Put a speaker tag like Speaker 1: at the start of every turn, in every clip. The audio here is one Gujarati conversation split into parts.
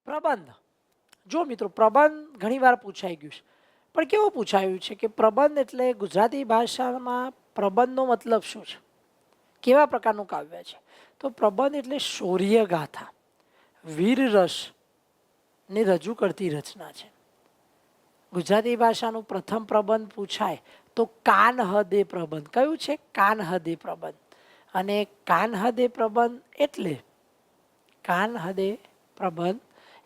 Speaker 1: પ્રબંધ. જો મિત્રો પ્રબંધ ઘણીવાર પૂછાઈ ગયું છે. પણ કેવું પૂછાયું છે કે પ્રબંધ એટલે ગુજરાતી ભાષામાં પ્રબંધનો મતલબ શું છે? કેવા પ્રકારનું કાવ્ય છે? તો પ્રબંધ એટલે શૌર્ય ગાથા, વીર રસ ને રજૂ કરતી રચના છે. ગુજરાતી ભાષાનું પ્રથમ પ્રબંધ પૂછાય તો કાન હદે પ્રબંધ. કયું છે? કાન હદે પ્રબંધ. અને કાન હદે પ્રબંધ એટલે કાન હદે પ્રબંધ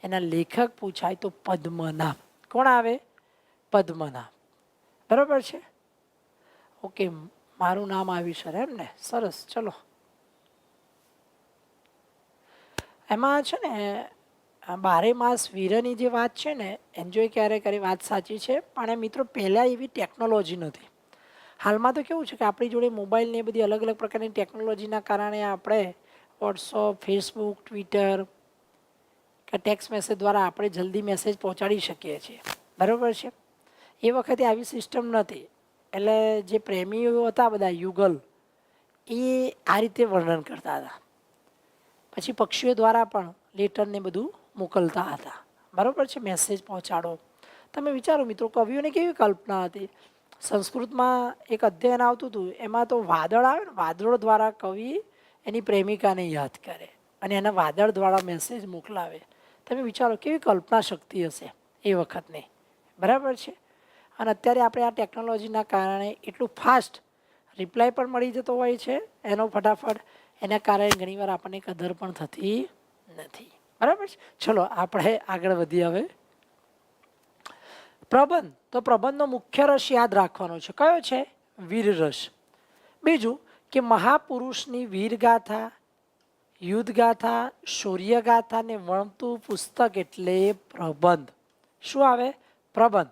Speaker 1: એના લેખક પૂછાય તો પદ્મનાભ. કોણ આવે? પદ્મનાભ. બરાબર છે? ઓકે, મારું નામ આવ્યું સર, એમ ને? સરસ, ચલો. એમાં છે ને બારે માસ વીરની જે વાત છે ને, એન્જોય ક્યારે કરી, વાત સાચી છે. પણ એ મિત્રો પહેલાં એવી ટેકનોલોજી નથી. હાલમાં તો કેવું છે કે આપણી જોડે મોબાઈલ ને એ બધી અલગ અલગ પ્રકારની ટેકનોલોજીના કારણે આપણે વોટ્સઅપ, ફેસબુક, ટ્વિટર કે ટેક્સ્ટ મેસેજ દ્વારા આપણે જલ્દી મેસેજ પહોંચાડી શકીએ છીએ. બરાબર છે? એ વખતે આવી સિસ્ટમ નથી. એટલે જે પ્રેમીઓ હતા બધા યુગલ, એ આ રીતે વર્ણન કરતા હતા. પછી પક્ષીઓ દ્વારા પણ લેટરને બધું મોકલતા હતા. બરાબર છે? મેસેજ પહોંચાડો. તમે વિચારો મિત્રો, કવિઓને કેવી કલ્પના હતી. સંસ્કૃતમાં એક અધ્યયન આવતું હતું, એમાં તો વાદળ આવે ને, વાદળો દ્વારા કવિ એની પ્રેમિકાને યાદ કરે અને એના વાદળ દ્વારા મેસેજ મોકલાવે. તમે વિચારો કેવી કલ્પના શક્તિ હશે એ વખતની. બરાબર છે? અને અત્યારે આપણે આ ટેકનોલોજીના કારણે એટલું ફાસ્ટ રિપ્લાય પણ મળી જતો હોય છે એનો ફટાફટ. એના કારણે ઘણીવાર આપણને કદર પણ થતી નથી. બરાબર છે? ચલો આપણે આગળ વધીએ હવે. પ્રબંધ. તો પ્રબંધનો મુખ્ય રસ યાદ રાખવાનો છે. કયો છે? વીર રસ. બીજું કે મહાપુરુષની વીરગાથા, યુદ્ધગાથા, શૌર્યગાથાને વણતું પુસ્તક એટલે પ્રબંધ. શું આવે? પ્રબંધ.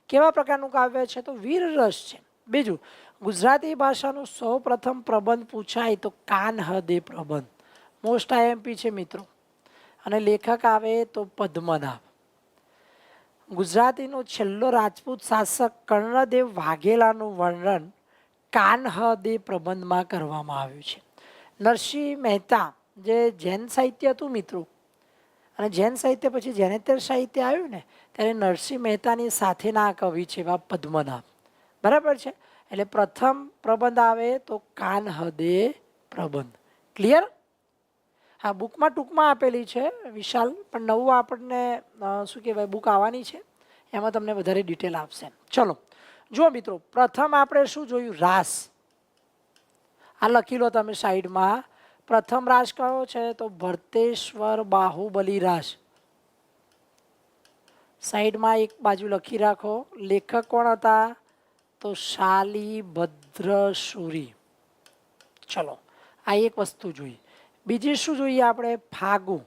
Speaker 1: કેવા પ્રકારનું કાવ્ય છે? તો વીર રસ છે. બીજું, ગુજરાતી ભાષાનું સૌ પ્રથમ પ્રબંધ પૂછાય તો કાન હદે પ્રબંધ. મોસ્ટ આઈએમપી છે મિત્રો. અને લેખક આવે તો પદ્મનાભ. ગુજરાતીનો છેલ્લો રાજપૂત શાસક કર્ણદેવ વાઘેલાનું વર્ણન કાન હદે પ્રબંધમાં કરવામાં આવ્યું છે. નરસિંહ મહેતા, જે જૈન સાહિત્ય હતું મિત્રો, અને જૈન સાહિત્ય પછી જૈનેતર સાહિત્ય આવ્યું ને, ત્યારે નરસિંહ મહેતાની સાથેના કવિ છે એવા પદ્મનાભ. બરાબર છે? એટલે પ્રથમ પ્રબંધ આવે તો કાન હદે પ્રબંધ. ક્લિયર? હા, બુકમાં ટૂંકમાં આપેલી છે વિશાલ, પણ નવું આપણને શું કહેવાય બુક આવવાની છે, એમાં તમને વધારે ડિટેલ આપશે. ચલો જુઓ મિત્રો, પ્રથમ આપણે શું જોયું? રાસ. આ લખી લો તમે સાઈડમાં. પ્રથમ રાસ કયો છે? તો ભરતેશ્વર બાહુબલી રાસ. સાઈડમાં એક બાજુ લખી રાખો. લેખક કોણ હતા? તો શાલિભદ્ર સુરી. ચલો, આ એક વસ્તુ જોઈ. બીજી શું જોઈએ આપણે? ફાગુ.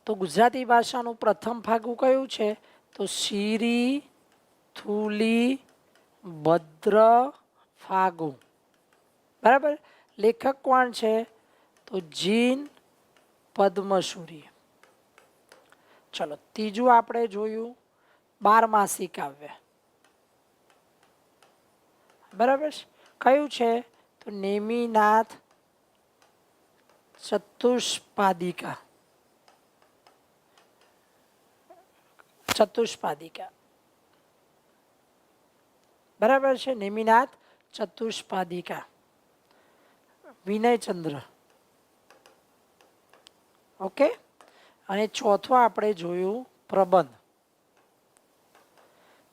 Speaker 1: તો ગુજરાતી ભાષાનું પ્રથમ ફાગુ કયું છે? તો શિરી થુલી ભદ્ર ફાગુ. બરાબર? લેખક કોણ છે? તો જીન પદ્મસુરી. ચલો, ત્રીજું આપણે જોયું બારમાસી કાવ્ય. બરાબર? કયું છે? તો નેમિનાથ ચતુષ્પાદિકા. ચતુષ્પાદિકા. બરાબર છે? નેમિનાથ ચતુષ્પાદિકા. વિનયચંદ્ર. ઓકે. અને ચોથું આપણે જોયું પ્રબંધ.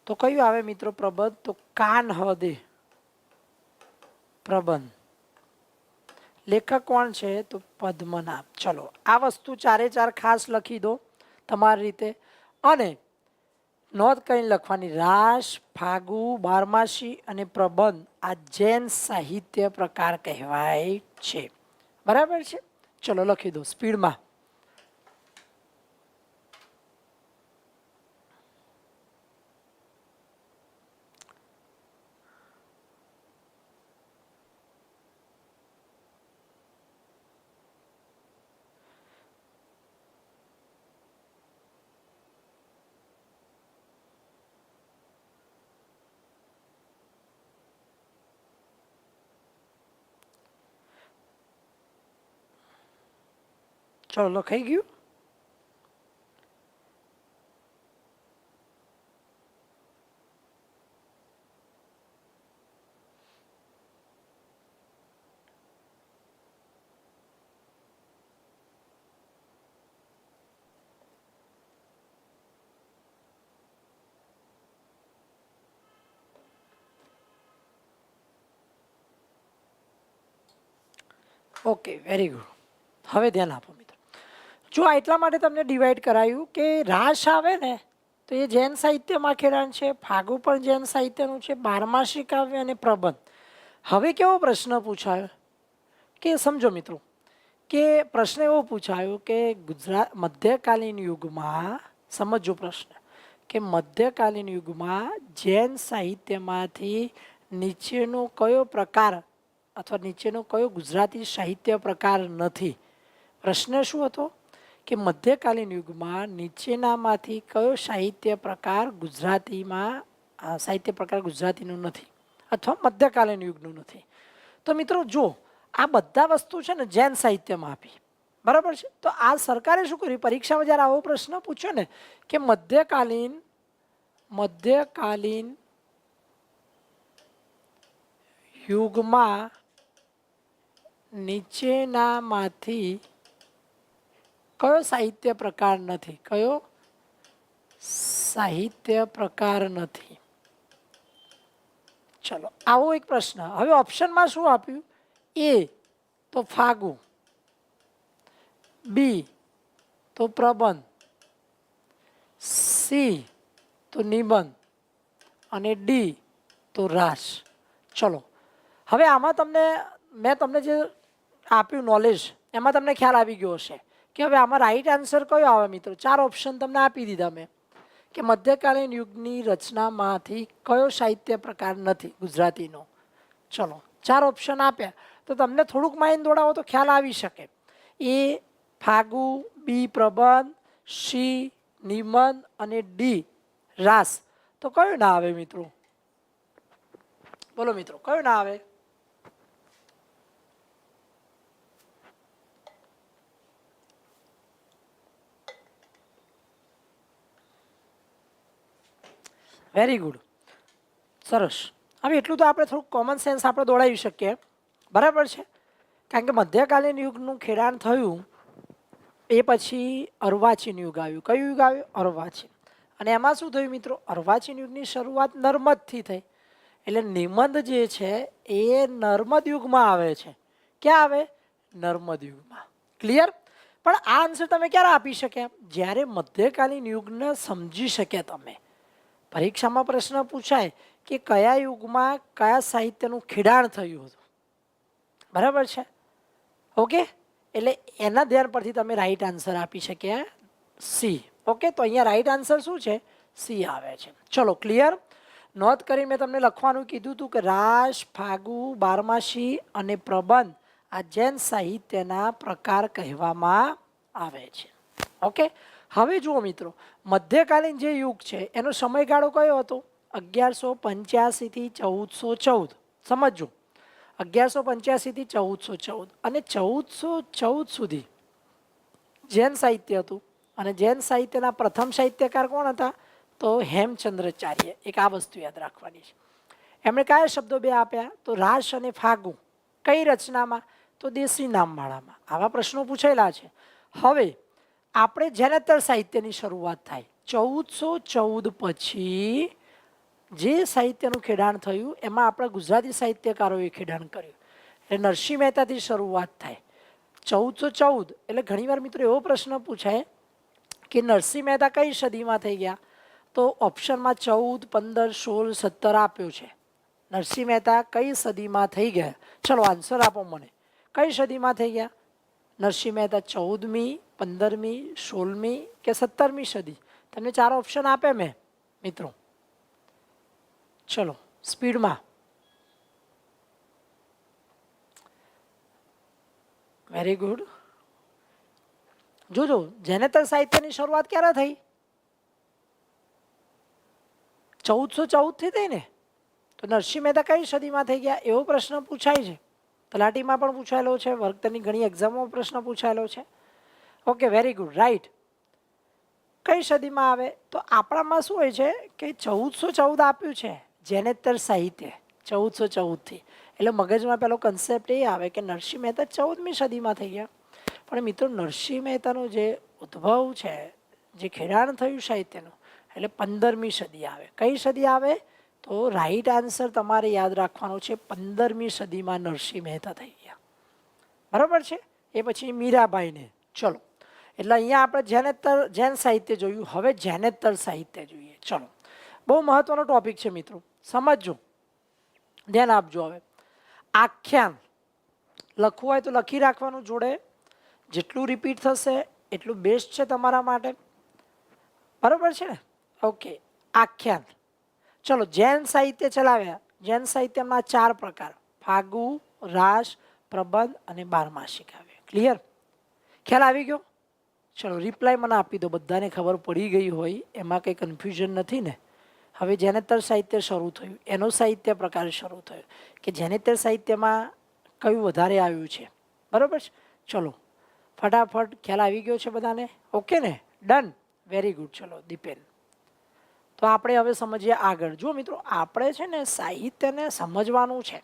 Speaker 1: તો કયું આવે મિત્રો પ્રબંધ? તો કાન હદે પ્રબંધ. લેખક કોણ છે? તો પદ્મનાભ. ચલો, આ વસ્તુ ચારે ચાર ખાસ લખી દો તમારી રીતે. અને નોંધ કઈ લખવાની? રાસ, ફાગુ, બારમાસી અને પ્રબંધ આ જૈન સાહિત્ય પ્રકાર કહેવાય છે. બરાબર છે? ચલો લખી દો સ્પીડમાં. ચલો લખાઈ ગયું? Okay, very good. હવે ધ્યાન આપો મિત્રો. જો આ એટલા માટે તમને ડિવાઈડ કરાયું કે રાસ આવે ને તો એ જૈન સાહિત્યમાં ખેડાણ છે, ફાગુ પણ જૈન સાહિત્યનું છે, બારમાસી કાવ્ય અને પ્રબંધ. હવે કેવો પ્રશ્ન પૂછાયો કે સમજો મિત્રો કે પ્રશ્ન એવો પૂછાયો કે ગુજરાત મધ્યકાલીન યુગમાં, સમજો પ્રશ્ન કે મધ્યકાલીન યુગમાં જૈન સાહિત્યમાંથી નીચેનો કયો પ્રકાર અથવા નીચેનો કયો ગુજરાતી સાહિત્ય પ્રકાર નથી. પ્રશ્ન શું હતો કે મધ્યકાલીન યુગમાં નીચેનામાંથી કયો સાહિત્ય પ્રકાર ગુજરાતીનું નથી અથવા મધ્યકાલીન યુગનું નથી. તો મિત્રો જો આ બધા વસ્તુ છે ને જૈન સાહિત્યમાં આપી, બરાબર છે. તો આ સરકારે શું કર્યું, પરીક્ષામાં જ્યારે આવો પ્રશ્ન પૂછ્યો ને કે મધ્યકાલીન યુગમાં નીચેનામાંથી કયો સાહિત્ય પ્રકાર નથી, કયો સાહિત્ય પ્રકાર નથી. ચલો આવો એક પ્રશ્ન. હવે ઓપ્શનમાં શું આપ્યું, એ તો ફાગુ, બી તો પ્રબંધ, સી તો નિબંધ અને ડી તો રાસ. ચલો હવે આમાં મેં તમને જે આપ્યું નોલેજ એમાં તમને ખ્યાલ આવી ગયો હશે કે હવે આમાં રાઈટ આન્સર કયો આવે મિત્રો. 4 ઓપ્શન તમને આપી દીધા મેં કે મધ્યકાલીન યુગની રચનામાંથી કયો સાહિત્ય પ્રકાર નથી ગુજરાતીનો. ચલો 4 ઓપ્શન આપ્યા તો તમને થોડુંક માઇન્ડ દોડાવો તો ખ્યાલ આવી શકે. એ ફાગુ, બી પ્રબંધ, સી નિબંધ અને ડી રાસ. તો કયું ના આવે મિત્રો, બોલો મિત્રો, કયું ના આવે? વેરી ગુડ, સરસ. હવે એટલું તો આપણે થોડુંક કોમન સેન્સ આપણે દોડાવી શકીએ, બરાબર છે. કારણ કે મધ્યકાલીન યુગનું ખેડાણ થયું એ પછી અર્વાચીન યુગ આવ્યું. કયું યુગ આવ્યું? અર્વાચીન. અને એમાં શું થયું મિત્રો, અર્વાચીન યુગની શરૂઆત નર્મદથી થઈ. એટલે નિબંધ જે છે એ નર્મદ યુગમાં આવે છે. ક્યાં આવે? નર્મદ યુગમાં. ક્લિયર? પણ આ આન્સર તમે ક્યારે આપી શક્યા? જ્યારે મધ્યકાલીન યુગને સમજી શક્યા તમે. પરીક્ષામાં પ્રશ્ન પૂછાય કે કયા યુગમાં કયા સાહિત્યનું ખેડાણ થયું હતું, બરાબર છે. ઓકે, એટલે એના ધ્યાન પરથી તમે રાઈટ આન્સર આપી શક્યા સી. ઓકે, તો અહીંયા રાઈટ આન્સર શું છે? સી આવે છે. ચલો ક્લિયર? નોંધ કરી મેં તમને લખવાનું કીધું હતું કે રાસ, ફાગુ, બારમાસી અને પ્રબંધ આ જૈન સાહિત્યના પ્રકાર કહેવામાં આવે છે. ઓકે, હવે જુઓ મિત્રો, મધ્યકાલીન જે યુગ છે એનો સમયગાળો કયો હતો? 1185 થી 1414. સમજો, 1185 થી 1414 અને 1414 સુધી જૈન સાહિત્ય હતું. અને જૈન સાહિત્યના પ્રથમ સાહિત્યકાર કોણ હતા? તો હેમચંદ્રાચાર્ય. એક આ વસ્તુ યાદ રાખવાની છે. એમણે કયા શબ્દો બે આપ્યા? તો રાસ અને ફાગુ. કઈ રચનામાં? તો દેશી નામમાળામાં. આવા પ્રશ્નો પૂછેલા છે. હવે આપણે જૈનેતર સાહિત્યની શરૂઆત થાય 1414 પછી જે સાહિત્યનું ખેડાણ થયું એમાં આપણા ગુજરાતી સાહિત્યકારોએ ખેડાણ કર્યું. એટલે નરસિંહ મહેતાથી શરૂઆત થાય 1414. એટલે ઘણીવાર મિત્રો એવો પ્રશ્ન પૂછાય કે નરસિંહ મહેતા કઈ સદીમાં થઈ ગયા? તો ઓપ્શનમાં 14, 15, 16, 17 આપ્યો છે. નરસિંહ મહેતા કઈ સદીમાં થઈ ગયા? ચલો આન્સર આપો મને. કઈ સદીમાં થઈ ગયા નરસિંહ મહેતા? 14મી, 15મી, 16મી કે 17મી સદી? તમને 4 ઓપ્શન આપે મેં મિત્રો. ચલો સ્પીડમાં. Very good. જોજો, જૈનેતર સાહિત્યની શરૂઆત ક્યારે થઈ? 1414 થી થઈ ને. તો નરસિંહ મહેતા કઈ સદીમાં થઈ ગયા એવો પ્રશ્ન પૂછાય છે. તલાટીમાં પણ પૂછાયેલો છે, વર્ગની ઘણી એક્ઝામોમાં પ્રશ્ન પૂછાયેલો છે. Okay, very good, right. કઈ સદીમાં આવે? તો આપણામાં શું હોય છે કે 1414 આપ્યું છે જૈનેતર સાહિત્ય 1414 થી. એટલે મગજમાં પેલો કન્સેપ્ટ એ આવે કે નરસિંહ મહેતા 14મી સદીમાં થઈ ગયા. પણ મિત્રો નરસિંહ મહેતાનો જે ઉદ્ભવ છે, જે ખેડાણ થયું સાહિત્યનું, એટલે 15મી સદી આવે. કઈ સદી આવે? તો રાઈટ આન્સર તમારે યાદ રાખવાનો છે 15મી સદીમાં નરસિંહ મહેતા થઈ ગયા. બરાબર છે. એ પછી મીરાબાઈને. ચલો, એટલે અહીંયા આપણે જૈનેતર જૈન સાહિત્ય જોયું, હવે જૈનેતર સાહિત્ય જોઈએ. ચલો, બહુ મહત્વનો ટોપિક છે મિત્રો, સમજજો, ધ્યાન આપજો. હવે આખ્યાન લખવું હોય તો લખી રાખવાનું જોડે, જેટલું રિપીટ થશે એટલું બેસ્ટ છે તમારા માટે, બરાબર છે ને? ઓકે, આખ્યાન. ચલો, જૈન સાહિત્ય ચલાવ્યા. જૈન સાહિત્યમાં 4 પ્રકાર: ફાગુ, રાસ, પ્રબંધ અને બારમાસિક આવે. ક્લિયર? ખ્યાલ આવી ગયો? ચલો, રિપ્લાય મને આપી દો, બધાને ખબર પડી ગઈ હોય, એમાં કંઈ કન્ફ્યુઝન નથી ને? હવે જૈનેતર સાહિત્ય શરૂ થયું, એનો સાહિત્ય પ્રકાર શરૂ થયો કે જૈનેતર સાહિત્યમાં કયું વધારે આવ્યું છે, બરાબર છે? ચલો ફટાફટ ખ્યાલ આવી ગયો છે બધાને? ઓકે ને? Done, very good. ચલો દીપેન, તો આપણે હવે સમજીએ આગળ. જો મિત્રો, આપણે છે ને સાહિત્યને સમજવાનું છે.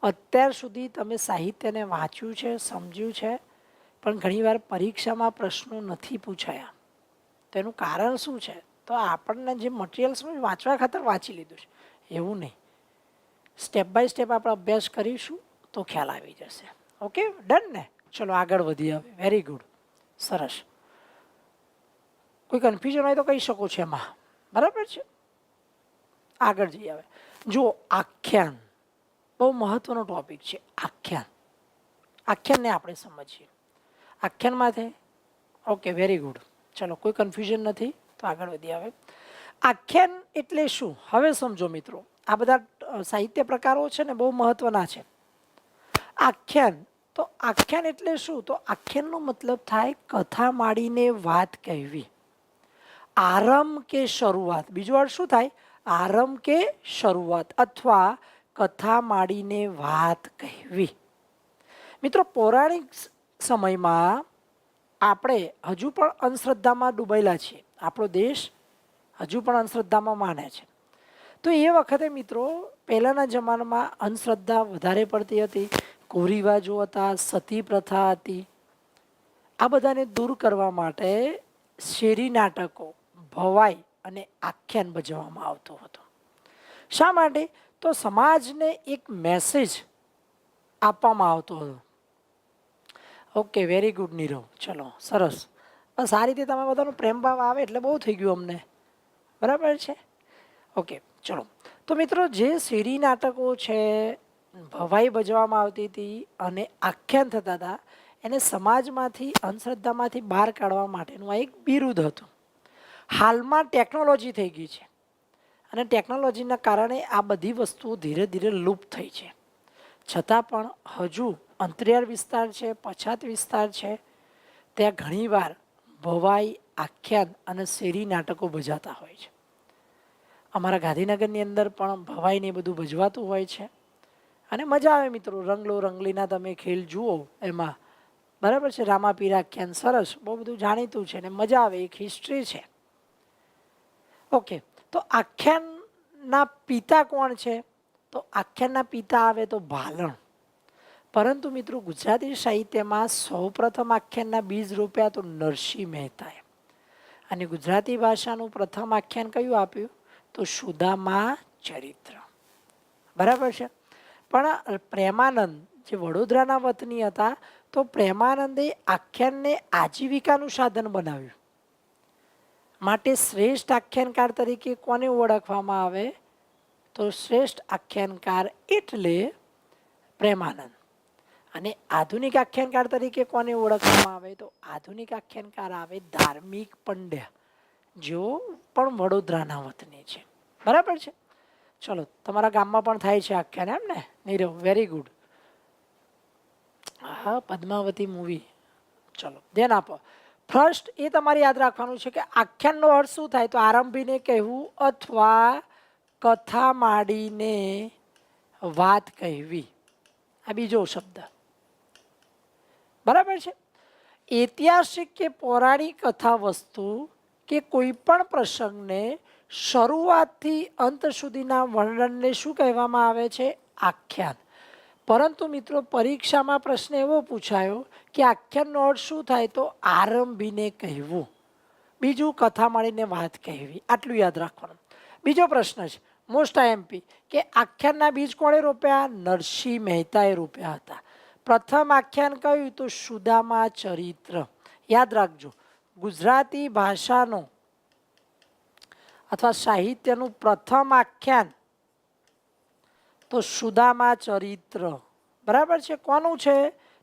Speaker 1: અત્યાર સુધી તમે સાહિત્યને વાંચ્યું છે, સમજ્યું છે, પણ ઘણીવાર પરીક્ષામાં પ્રશ્નો નથી પૂછાયા. તેનું કારણ શું છે? તો આપણને જે મટીરિયલ્સ વાંચવા ખાતર વાંચી લીધું છે, એવું નહીં. સ્ટેપ બાય સ્ટેપ આપણે અભ્યાસ કરીશું તો ખ્યાલ આવી જશે. ઓકે, ડન ને? ચલો આગળ વધીએ હવે. વેરી ગુડ, સરસ. કોઈ કન્ફ્યુઝન હોય તો કહી શકો છો એમાં, બરાબર છે? આગળ જઈએ હવે. જો આખ્યાન બહુ મહત્વનો ટોપિક છે. આખ્યાન, આખ્યાનને આપણે સમજીએ. આખ્યાનમાંથી ઓકે, વેરી ગુડ. ચલો, કોઈ કન્ફ્યુઝન નથી, તો આગળ વધીએ હવે. આખ્યાન એટલે શું હવે સમજો મિત્રો. આ બધા સાહિત્ય પ્રકારો છે ને, બહુ મહત્વના છે. આખ્યાન, તો આખ્યાન એટલે શું? તો આખ્યાનનો મતલબ થાય કથા માંડીને વાત કહેવી, આરંભ કે શરૂઆત. બીજો અર્થ શું થાય? આરંભ કે શરૂઆત, અથવા કથા માંડીને વાત કહેવી. મિત્રો, પૌરાણિક સમયમાં આપણે હજુ પણ અંધશ્રદ્ધામાં ડૂબેલા છીએ. આપણો દેશ હજુ પણ અંધશ્રદ્ધામાં માને છે. તો એ વખતે મિત્રો, પહેલાંના જમાનામાં અંધશ્રદ્ધા વધારે પડતી હતી, કુરિવાજો હતા, સતી પ્રથા હતી. આ બધાને દૂર કરવા માટે શેરી નાટકો, ભવાઈ અને આખ્યાન ભજવવામાં આવતો હતો. શા માટે? તો સમાજને એક મેસેજ આપવામાં આવતો હતો. Okay, very good Nirav. ચલો, સરસ. બસ આ રીતે તમે બધાનો પ્રેમ ભાવ આવે એટલે બહુ થઈ ગયું અમને, બરાબર છે? ઓકે, ચલો. તો મિત્રો, જે શેરી નાટકો છે, ભવાઈ ભજવામાં આવતી હતી અને આખ્યાન થતા હતા, એને સમાજમાંથી, અંધશ્રદ્ધામાંથી બહાર કાઢવા માટેનું આ એક બિરુદ હતું. હાલમાં ટેકનોલોજી થઈ ગઈ છે અને ટેકનોલોજીના કારણે આ બધી વસ્તુઓ ધીરે ધીરે લુપ્ત થઈ છે. છતાં પણ હજુ અંતરિયાળ વિસ્તાર છે, પછાત વિસ્તાર છે, ત્યાં ઘણીવાર ભવાઈ, આખ્યાન અને શેરી નાટકો ભજાતા હોય છે. અમારા ગાંધીનગરની અંદર પણ ભવાઈને એ બધું ભજવાતું હોય છે અને મજા આવે મિત્રો. રંગલો રંગલીના તમે ખેલ જુઓ એમાં, બરાબર છે? રામાપીર આખ્યાન સરસ, બહુ બધું જાણીતું છે ને મજા આવે, એક હિસ્ટ્રી છે. ઓકે, તો આખ્યાનના પિતા કોણ છે? તો આખ્યાનના પિતા આવે તો ભાલણ. પરંતુ મિત્રો, ગુજરાતી સાહિત્યમાં સૌપ્રથમ આખ્યાનના બીજ રોપ્યા તો નરસિંહ મહેતાએ. અને ગુજરાતી ભાષાનું પ્રથમ આખ્યાન કયું આપ્યું? તો સુદામા ચરિત્ર, બરાબર છે? પણ પ્રેમાનંદ જે વડોદરાના વતની હતા, તો પ્રેમાનંદે આખ્યાનને આજીવિકાનું સાધન બનાવ્યું. માટે શ્રેષ્ઠ આખ્યાનકાર તરીકે કોને ઓળખવામાં આવે? તો શ્રેષ્ઠ આખ્યાનકાર એટલે પ્રેમાનંદ. અને આધુનિક આખ્યાનકાર તરીકે કોને ઓળખવામાં આવે? તો આધુનિક આખ્યાનકાર આવે ધાર્મિક પંડ્યા, જેઓ પણ વડોદરાના વતની છે, બરાબર છે? ચલો, તમારા ગામમાં પણ થાય છે આખ્યાન, એમ ને નીરવ? Very good. હા, પદ્માવતી મૂવી. ચલો, ધ્યાન આપો. ફર્સ્ટ એ તમારે યાદ રાખવાનું છે કે આખ્યાનનો અર્થ શું થાય? તો આરંભીને કહેવું અથવા કથા માંડીને વાત કહેવી. આ બીજો શબ્દ, બરાબર છે? ઐતિહાસિક કે પૌરાણિક કથા વસ્તુ કે કોઈ પણ પ્રસંગને શરૂઆતથી અંત સુધીના વર્ણનને શું કહેવામાં આવે છે? આખ્યાન. પરંતુ મિત્રો, પરીક્ષામાં પ્રશ્ન એવો પૂછાયો કે આખ્યાનનો અર્થ શું થાય? તો આરંભીને કહેવું, બીજું કથા માંડીને વાત કહેવી. આટલું યાદ રાખવાનું. બીજો પ્રશ્ન છે મોસ્ટ આઈએમપી, કે આખ્યાનના બીજ કોણે રોપ્યા? નરસિંહ મહેતાએ રોપ્યા હતા. પ્રથમ આખ્યાન કયું? તો સુદામા ચરિત્ર. યાદ રાખજો, ગુજરાતી ભાષાનો અથવા સાહિત્યનું પ્રથમ આખ્યાન તો સુદામા ચરિત્ર. બરાબર છે. કોનું છે?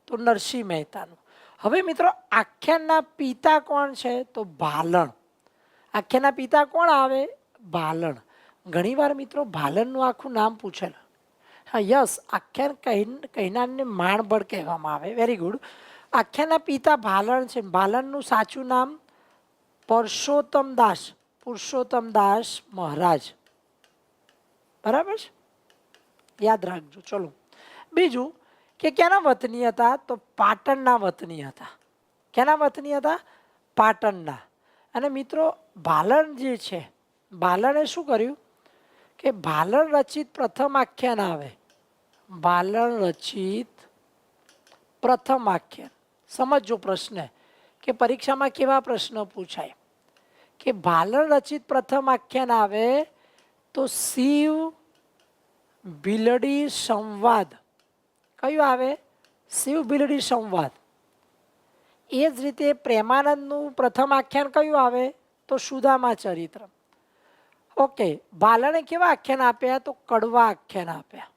Speaker 1: તો નરસિંહ મહેતાનું. હવે મિત્રો આખ્યાનના પિતા કોણ છે? તો ભાલણ. આખ્યાનના પિતા કોણ આવે? ભાલણ. ઘણીવાર મિત્રો ભાલણનું આખું નામ પૂછેલું. હા યસ, આખ્યાન કહેનારને માણબળ કહેવામાં આવે. Very good. આખ્યાનના પિતા ભાલણ છે. ભાલણનું સાચું નામ પુરુષોત્તમદાસ મહારાજ. બરાબર છે, યાદ રાખજો. ચલો બીજું કે ક્યાંના વતની હતા? તો પાટણના વતની હતા. ક્યાંના વતની હતા? પાટણના. અને મિત્રો ભાલણ જે છે, ભાલણે શું કર્યું કે ભાલણ રચિત પ્રથમ આખ્યાન આવે. ભાલણ રચિત પ્રથમ આખ્યાન. સમજો પ્રશ્ન કે પરીક્ષામાં કેવા પ્રશ્ન પૂછાય કે ભાલણ રચિત પ્રથમ આખ્યાન આવે તો શિવ ભીલડી સંવાદ. કયું આવે? શિવ ભીલડી સંવાદ. એ જ રીતે પ્રેમાનંદનું પ્રથમ આખ્યાન કયું આવે? તો સુદામા ચરિત્ર. ઓકે, ભાલણે કેવા આખ્યાન આપ્યા? તો કડવા આખ્યાન આપ્યા.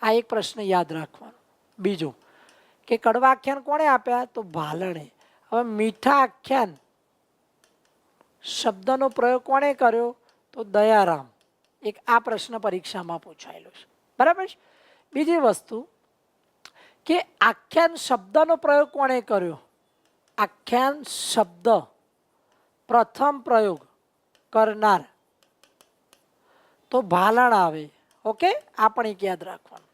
Speaker 1: આ એક પ્રશ્ન યાદ રાખવાનો. બીજું કે કડવા આખ્યાન કોણે આપ્યા? તો ભાલણે. હવે મીઠા આખ્યાન શબ્દનો પ્રયોગ કોણે કર્યો? તો દયારામ. એક આ પ્રશ્ન પરીક્ષામાં પૂછાયેલો છે. બરાબર છે. બીજી વસ્તુ કે આખ્યાન શબ્દનો પ્રયોગ કોણે કર્યો? આખ્યાન શબ્દ પ્રથમ પ્રયોગ કરનાર તો ભાલણ આવે. ઓકે, આ પણ એક યાદ રાખવાનું.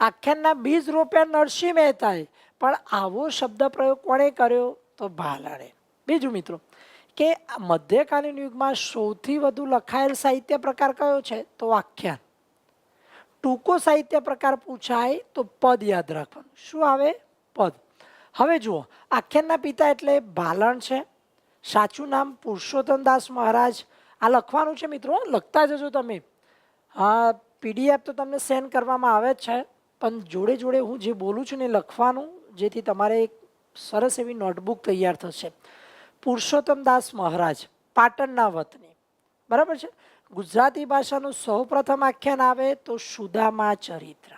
Speaker 1: આખ્યાનના બીજ રોપ્યા નરસિંહ મહેતાએ, પણ આવો શબ્દ પ્રયોગ કોણે કર્યો? તો ભાલણે. બીજું મિત્રો કે મધ્યકાલીન યુગમાં સૌથી વધુ લખાયેલ સાહિત્ય પ્રકાર કયો છે? તો આખ્યાન. ટૂંકો સાહિત્ય પ્રકાર પૂછાય તો પદ યાદ રાખવાનું. શું આવે? પદ. હવે જુઓ, આખ્યાનના પિતા એટલે ભાલણ છે. સાચું નામ પુરુષોત્તમદાસ મહારાજ. આ લખવાનું છે મિત્રો, લખતા જજો તમે. હા, પીડીએફ તો તમને સેન્ડ કરવામાં આવે જ છે, પણ જોડે જોડે હું જે બોલું છું ને લખવાનું, જેથી તમારે એક સરસ એવી નોટબુક તૈયાર થશે. પુરુષોત્તમદાસ મહારાજ, પાટણના વતની. બરાબર છે. ગુજરાતી ભાષાનું સૌપ્રથમ આખ્યાન આવે તો સુદામા ચરિત્ર.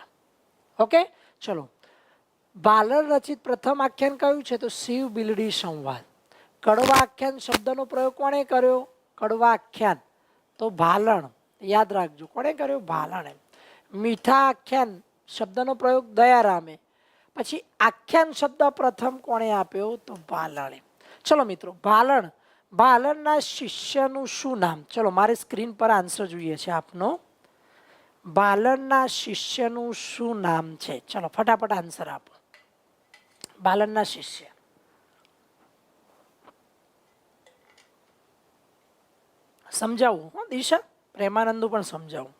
Speaker 1: ઓકે, ચલો. ભાલણ રચિત પ્રથમ આખ્યાન કયું છે? તો શિવ ભીલડી સંવાદ. કડવા આખ્યાન શબ્દનો પ્રયોગ કોણે કર્યો? કડવા આખ્યાન તો ભાલણ. યાદ રાખજો, કોણે કર્યો? ભાલણે. મીઠા આખ્યાન શબ્દનો પ્રયોગ દયારામે. પછી આખ્યાન શબ્દ પ્રથમ કોણે આપ્યો? તો ભાલણે. ચલો મિત્રો, ભાલણના શિષ્યનું શું નામ? ચલો, મારે સ્ક્રીન પર આન્સર જોઈએ છે આપનો. ભાલણના શિષ્યનું શું નામ છે? ચલો ફટાફટ આન્સર આપો. ભાલણના શિષ્ય. સમજાવું હો દિશા, પ્રેમાનંદનું પણ સમજાવું.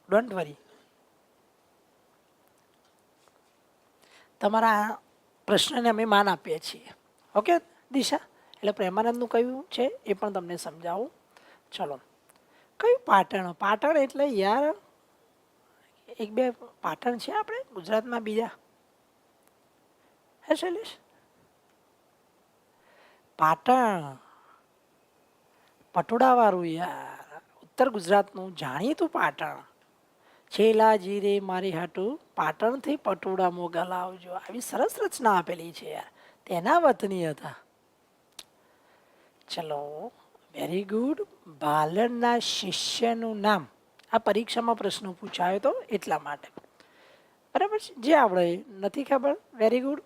Speaker 1: Don't worry. તમારા પ્રશ્નને અમે માન આપીએ છીએ. ઓકે દિશા, એટલે પ્રેમાનંદનું કયું છે એ પણ તમને સમજાવું. ચલો, કયું? પાટણ. પાટણ એટલે યાર એક બે પાટણ છે આપણે ગુજરાતમાં બીજા? હે શૈલેષ? પાટણ પટોળાવાળું યાર, ઉત્તર ગુજરાતનું જાણીતું પાટણ. છેલાજી રે મારી હાટું પાટણથી પટોળા મોગા લાવજો. આવી સરસ રચના આપેલી છે યાર. તેના વતની હતા. ચલો, વેરી ગુડ. ભાલણના શિષ્યનું નામ. આ પરીક્ષામાં પ્રશ્ન પૂછાયો તો એટલા માટે. બરાબર છે. જે આવડે નથી ખબર, વેરી ગુડ.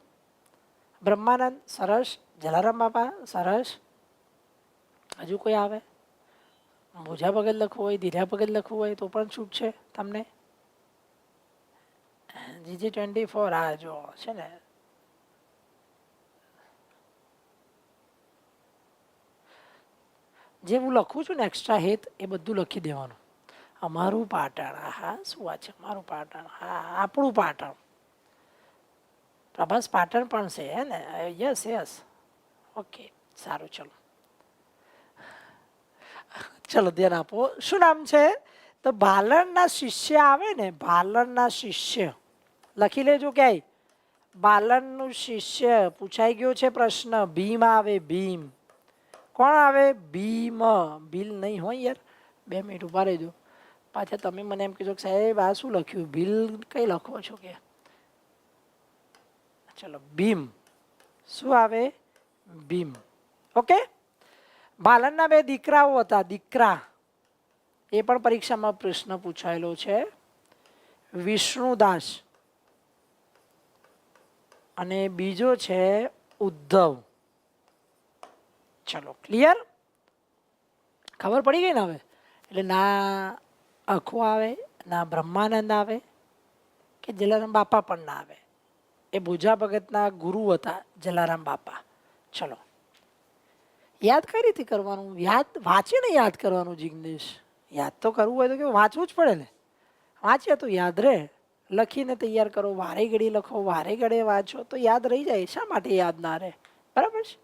Speaker 1: બ્રહ્માનંદ સરસ. જલારામ બાપા સરસ. હજુ કોઈ આવે? મોજા ભગત લખવું હોય, ધીરા ભગત લખવું હોય તો પણ છૂટ છે તમને. GG24 આ જો છે ને, જે હું લખું છું ને એક્સ્ટ્રા હેત એ બધું લખી દેવાનું. અમારું પાટણ. હા, શું વાત છે? અમારું પાટણ. હા, આપણું પાટણ. પ્રભાસ પાટણ પણ છે હે ને? Yes yes. ઓકે, સારું. ચલો ચલો ધ્યાન આપો. શું નામ છે? તો ભાલણના શિષ્ય આવે ને, ભાલણના શિષ્ય લખી લેજો ક્યાંય. બાલનનું શિષ્ય પૂછાઈ ગયો છે પ્રશ્ન. ભીમ આવે, ભીમ. કોણ આવે? ભીમ. ભીલ નહીં હોય યાર, 2 મિનિટ ઉભા રહેજો. પાછા તમે મને એમ કીધું કે સાહેબ આ શું લખ્યું, ભીલ કઈ લખો છો કે? ચલો ભીમ. શું આવે? ભીમ. ઓકે. બાલનના 2 દીકરાઓ હતા, દીકરા. એ પણ પરીક્ષામાં પ્રશ્ન પૂછાયેલો છે. વિષ્ણુદાસ અને બીજો છે ઉદ્ધવ. ચલો ક્લિયર? ખબર પડી ગઈ ને હવે? એટલે ના અખો આવે, ના બ્રહ્માનંદ આવે, કે જલારામ બાપા પણ ના આવે. એ ભુજા ભગતના ગુરુ હતા જલારામ બાપા. ચલો યાદ કઈ રીતે કરવાનું? યાદ વાંચીને યાદ કરવાનું. જિગ્નેશ, યાદ તો કરવું હોય તો કે વાંચવું જ પડે ને. વાંચીએ તો યાદ રહે. લખીને તૈયાર કરો, વારે ઘડી લખો, વારે ઘડે વાંચો તો યાદ રહી જાય. શા માટે યાદ ના રહે? બરાબર છે.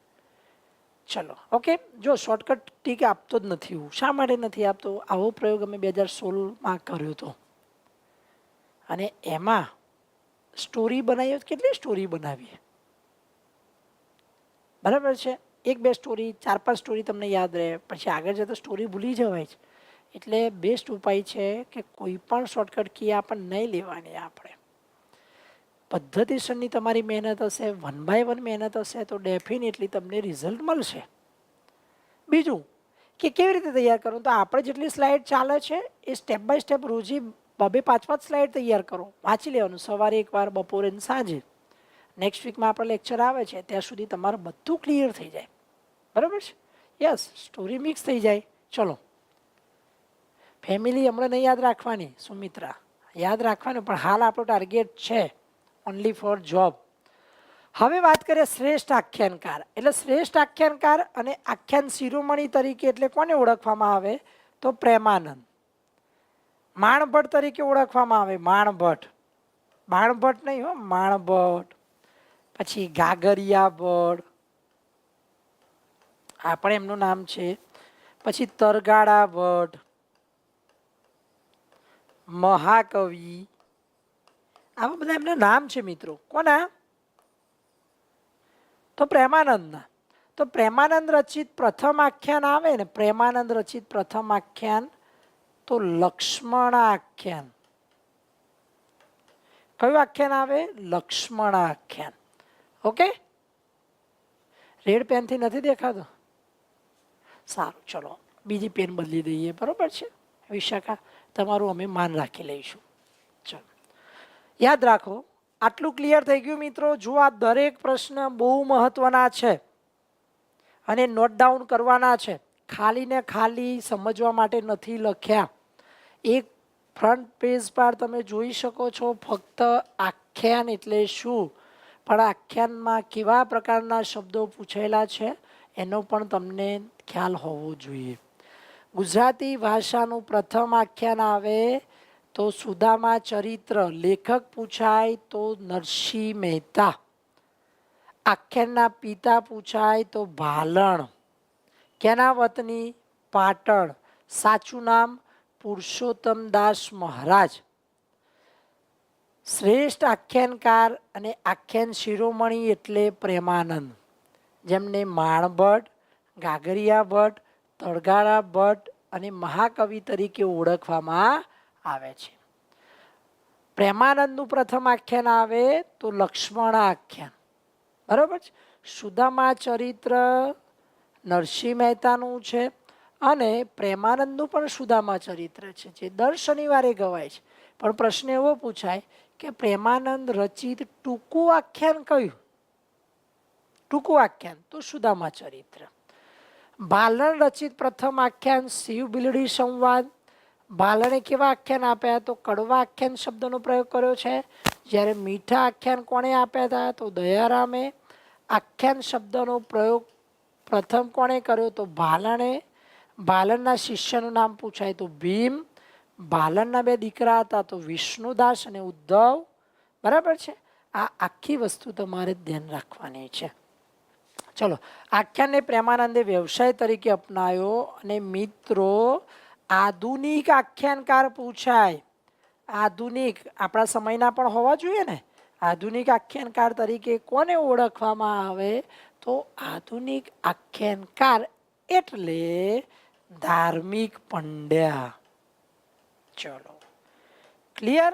Speaker 1: ચલો ઓકે. જો શોર્ટકટ ટીક આપતો જ નથી હું. શા માટે નથી આપતો? આવો પ્રયોગ અમે 2016માં કર્યો હતો અને એમાં સ્ટોરી બનાવી. કેટલી સ્ટોરી બનાવીએ? બરાબર છે. 1-2 સ્ટોરી, 4-5 સ્ટોરી તમને યાદ રહે, પછી આગળ જતા સ્ટોરી ભૂલી જવાય છે. એટલે બેસ્ટ ઉપાય છે કે કોઈ પણ શોર્ટકટ કી આપણને નહીં લેવાની. આપણે પદ્ધતિસરની તમારી મહેનત હશે, 1 by 1 મહેનત હશે તો ડેફિનેટલી તમને રિઝલ્ટ મળશે. બીજું કે કેવી રીતે તૈયાર કરો? તો આપણે જેટલી સ્લાઇડ ચાલે છે એ સ્ટેપ બાય સ્ટેપ રોજી 2-5 સ્લાઇડ તૈયાર કરો. વાંચી લેવાનું સવારે એકવાર, બપોરે અને સાંજે. નેક્સ્ટ વીકમાં આપણો લેક્ચર આવે છે ત્યાં સુધી તમારું બધું ક્લિયર થઈ જાય. બરાબર છે? યસ, સ્ટોરી મિક્સ થઈ જાય. ચલો, ફેમિલી હમણાં નહીં યાદ રાખવાની સુમિત્રા, યાદ રાખવાનું, પણ હાલ આપણો ટાર્ગેટ છે ઓનલી ફોર જોબ. હવે વાત કરીએ શ્રેષ્ઠ આખ્યાનકાર. એટલે શ્રેષ્ઠ આખ્યાનકાર અને આખ્યાન શિરોમણી તરીકે એટલે કોને ઓળખવામાં આવે? તો પ્રેમાનંદ. માણભટ્ટ તરીકે ઓળખવામાં આવે. માણભટ્ટ, બાણભટ્ટ નહીં હો, માણભટ્ટ. પછી ગાગરિયા ભટ્ટ, આ પણ એમનું નામ છે. પછી તરગાળા ભટ્ટ, મહાકવિ, આવા બધા એમના નામ છે મિત્રો. કોના? તો પ્રેમાનંદના. તો પ્રેમાનંદ રચિત પ્રથમ આખ્યાન આવે ને, પ્રેમાનંદ રચિત પ્રથમ આખ્યાન તો લક્ષ્મણ આખ્યાન. કયું આખ્યાન આવે? લક્ષ્મણ આખ્યાન. ઓકે. રેડ પેનથી નથી દેખાતો? સારું, ચલો બીજી પેન બદલી દઈએ. બરોબર છે વિશાખા? તમારું અમે માન રાખી લઈશું. ચલો યાદ રાખો. આટલું ક્લિયર થઈ ગયું મિત્રો? જો આ દરેક પ્રશ્ન બહુ મહત્વના છે અને નોટ ડાઉન કરવાના છે. ખાલી ને ખાલી સમજવા માટે નથી લખ્યા. એક ફ્રન્ટ પેજ પર તમે જોઈ શકો છો ફક્ત આખ્યાન એટલે શું, પણ આખ્યાનમાં કેવા પ્રકારના શબ્દો પૂછેલા છે એનો પણ તમને ખ્યાલ હોવો જોઈએ. ગુજરાતી ભાષાનું પ્રથમ આખ્યાન આવે તો સુદામા ચરિત્ર. લેખક પૂછાય તો નરસિંહ મહેતા. આખ્યાનના પિતા પૂછાય તો ભાલણ. કેના વતની? પાટણ. સાચું નામ? પુરુષોત્તમદાસ મહારાજ. શ્રેષ્ઠ આખ્યાનકાર અને આખ્યાન શિરોમણી એટલે પ્રેમાનંદ, જેમને માણભટ્ટ, ગાગરિયા ભટ્ટ, તળગાળા ભટ્ટ અને મહાકવિ તરીકે ઓળખવામાં આવે છે. પ્રેમાનંદનું પ્રથમ આખ્યાન આવે તો લક્ષ્મણ આખ્યાન. બરાબર છે. સુદામા ચરિત્ર નરસિંહ મહેતાનું છે અને પ્રેમાનંદનું પણ સુદામા ચરિત્ર છે, જે દર શનિવારે ગવાય છે. પણ પ્રશ્ન એવો પૂછાય કે પ્રેમાનંદ રચિત ટૂંકું આખ્યાન કયું? ટૂંકું આખ્યાન તો સુદામા ચરિત્ર. ભાલણ રચિત પ્રથમ આખ્યાન શિવ બિલડી સંવાદ. ભાલણે કેવા આખ્યાન આપ્યા? તો કડવા આખ્યાન શબ્દનો પ્રયોગ કર્યો છે. જ્યારે મીઠા આખ્યાન કોણે આપ્યા હતા? તો દયારામે. આખ્યાન શબ્દનો પ્રયોગ પ્રથમ કોણે કર્યો? તો ભાલણે. ભાલણના શિષ્યનું નામ પૂછાય તો ભીમ. ભાલણના 2 દીકરા હતા તો વિષ્ણુદાસ અને ઉદ્ધવ. બરાબર છે. આ આખી વસ્તુ તમારે ધ્યાન રાખવાની છે. ચલો, આખ્યાનને પ્રેમાનંદે વ્યવસાય તરીકે અપનાવ્યો. અને મિત્રો આધુનિક આખ્યાનકાર પૂછાય. આધુનિક આપણા સમયના પણ હોવા જોઈએ ને. આધુનિક આખ્યાનકાર તરીકે કોને ઓળખવામાં આવે? તો આધુનિક આખ્યાનકાર એટલે ધાર્મિક પંડ્યા. ચલો, ક્લિયર?